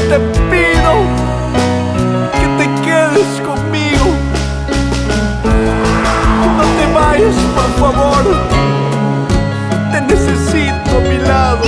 te pido que te quedes conmigo. No te vayas, por favor. Te necesito a mi lado.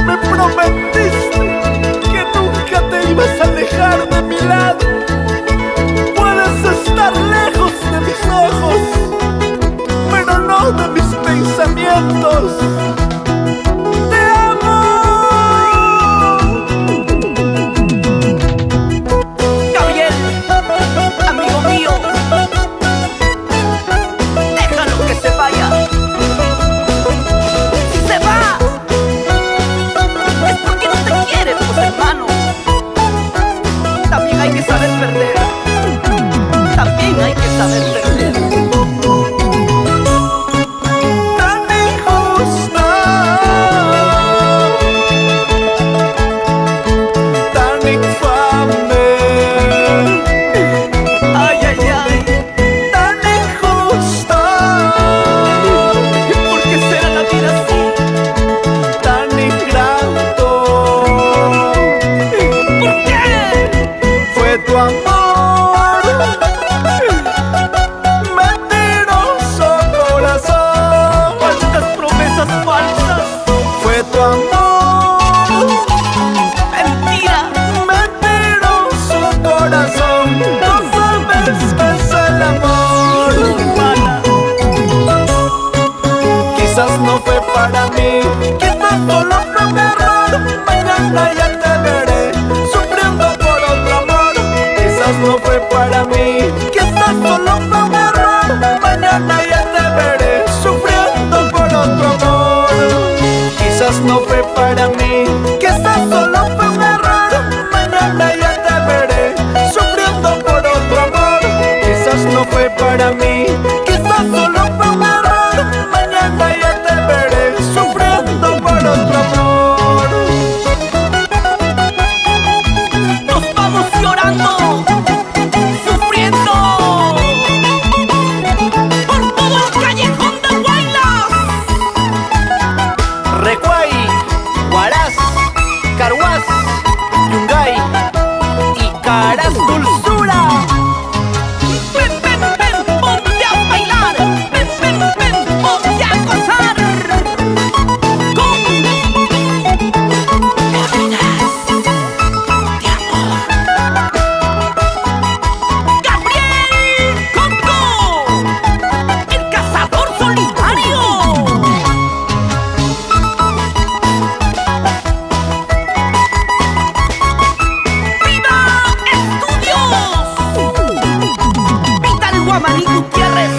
Me prometiste que nunca te ibas a alejar de mi lado. Puedes estar lejos de mis ojos, pero no de mis pensamientos. Te amo. Gabriel, amigo mío, déjalo que se vaya. También hay que saber perder. También hay que saber perder. Tan injusta, tan infame. Ay, ay, ay. Tan injusta. ¿Por qué será la vida así? Tan ingrato. ¿Por qué? Fue tu amor, mentiroso corazón. ¿Cuántas promesas falsas? Fue tu amor, Mentira. mentiroso corazón. No sabes qué es el amor. Mala. Quizás no fue para mí, quizás solo fue mi error. Mañana ya te veré sufriendo por otro amor. Quizás no fue para mí, quizás solo fue un error. Mañana ya te veré sufriendo por otro amor. Quizás no fue para mí, quizás solo fue un error. Mañana ya te veré sufriendo por otro amor. Quizás no fue para mí, quizás solo fue un error. Mañana ya te veré sufriendo por otro amor. Nos vamos llorando, sufriendo por todo el callejón de Huaylas. Recuay, Huaraz, Carhuaz, Yungay y Caras Dulzura. Ven, ven, ven, ponte a bailar. Ven, ven, ven, ponte a gozar. Con cadenas de amor. Gabriel Coco, el cazador solitario. ¡Viva Estudios! Vital Guamaní Gutiérrez.